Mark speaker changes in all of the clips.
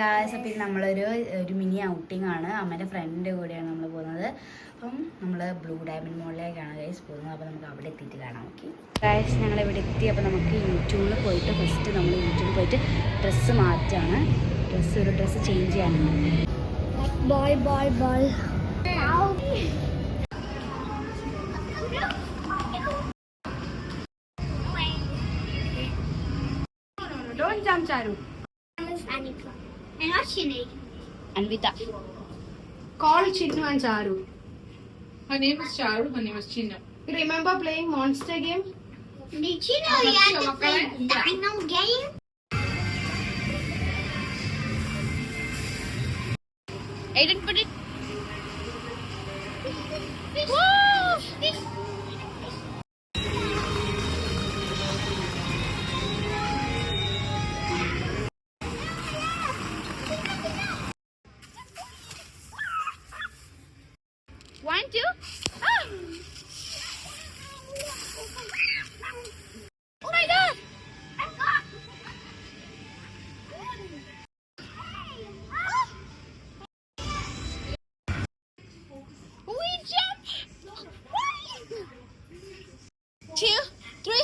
Speaker 1: അപ്പം നമ്മളൊരു mini outing ആണ്. അമ്മേൻ്റെ ഫ്രണ്ട് കൂടെയാണ് നമ്മൾ പോകുന്നത്. അപ്പം നമ്മൾ ബ്ലൂ ഡയമണ്ട് മോളിലേക്കാണ് ഗൈസ് പോകുന്നത്. അപ്പോൾ നമുക്ക് അവിടെ എത്തിയിട്ട് കാണാം. ഓക്കെ ഗൈസ്, ഞങ്ങൾ ഇവിടെ എത്തി. അപ്പോൾ നമുക്ക് യൂട്യൂബിൽ പോയിട്ട് ഫസ്റ്റ് നമ്മൾ യൂട്യൂബിൽ പോയിട്ട് ഡ്രസ്സ് മാറ്റാണ്. ഒരു ഡ്രസ്സ് ചേഞ്ച് ചെയ്യാനുണ്ട്. Boy boy boy
Speaker 2: Don't jump, Charu.
Speaker 3: My name is Anika. And what's your name?
Speaker 1: Anvita.
Speaker 2: Call Chinnu and Charu.
Speaker 4: Her name is Charu, her name is Chinnu.
Speaker 2: You remember playing Monster game?
Speaker 3: Did you know you had to play Dino game?
Speaker 1: Aiden, put it.
Speaker 3: Whoa! Fish.
Speaker 1: One, two. Oh my God! We jump. 2, 3.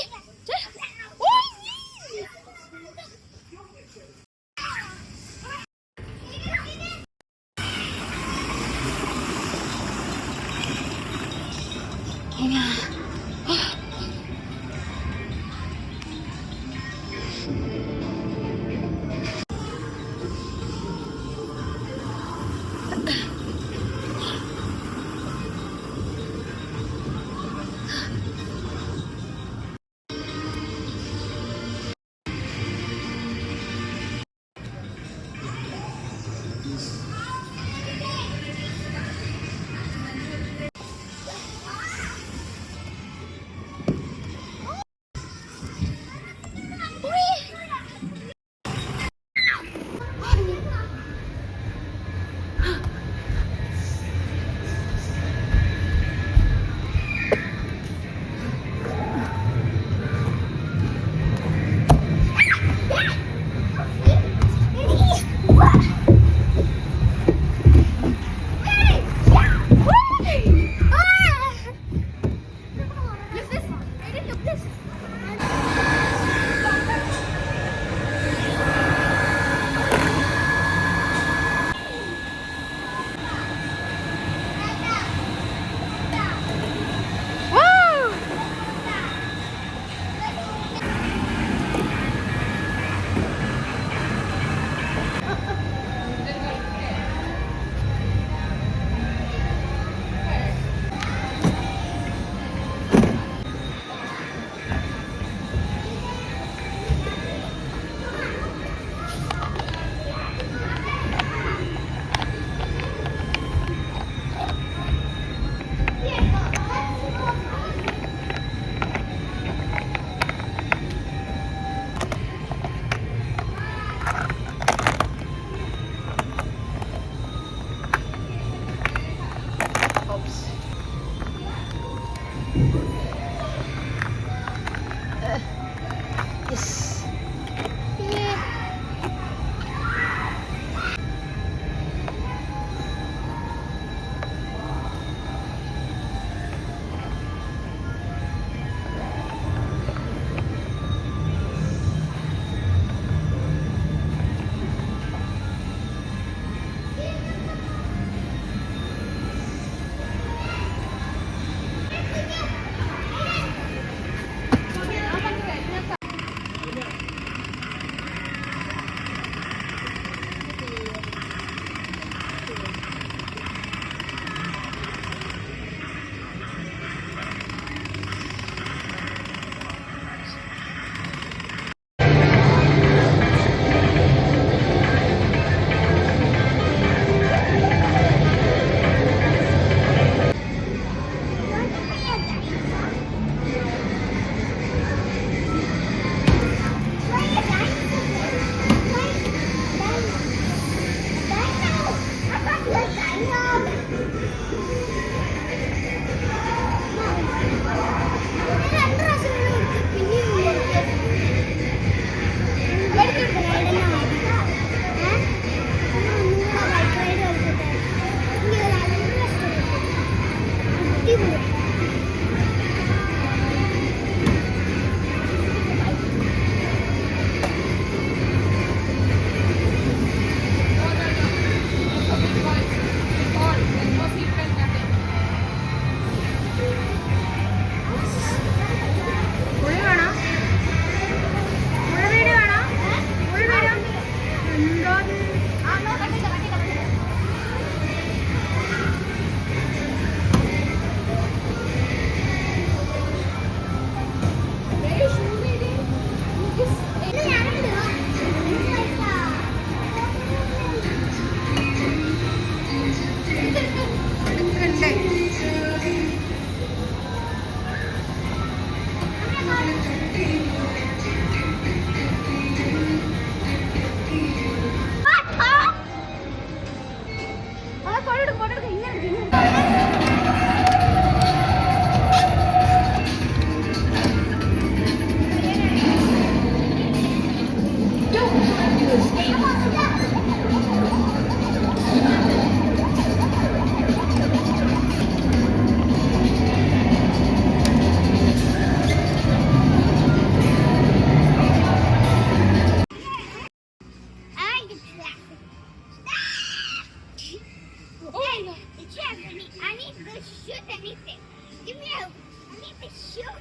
Speaker 3: I need the shoot anything. Give me a. I need the shoot.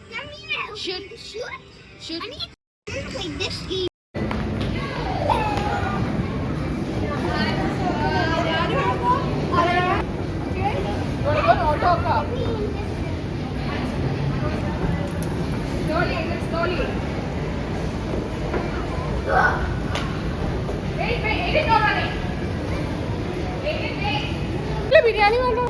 Speaker 3: Give me a. Shoot. I need to play this game.
Speaker 2: Biryani വേണ്ടോ?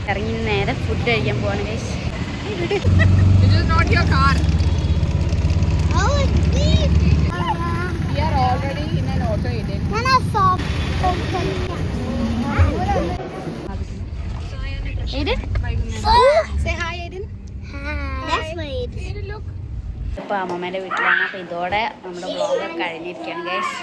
Speaker 1: ഇറങ്ങി നേരെ food കഴിക്കാൻ പോവാണ് guys.
Speaker 4: This is not your car.
Speaker 3: Oh, it's big.
Speaker 4: We are already in an auto, Eden.
Speaker 3: And I saw.
Speaker 1: Aiden?
Speaker 2: Say hi, Aiden.
Speaker 3: Hi. That's my Aiden.
Speaker 4: Eden, look.
Speaker 1: ഇപ്പോൾ അമ്മമ്മേൻ്റെ വീട്ടിലാണ്. അപ്പോൾ ഇതോടെ നമ്മുടെ വ്ളോഗ് കഴിഞ്ഞിരിക്കുകയാണ് guys.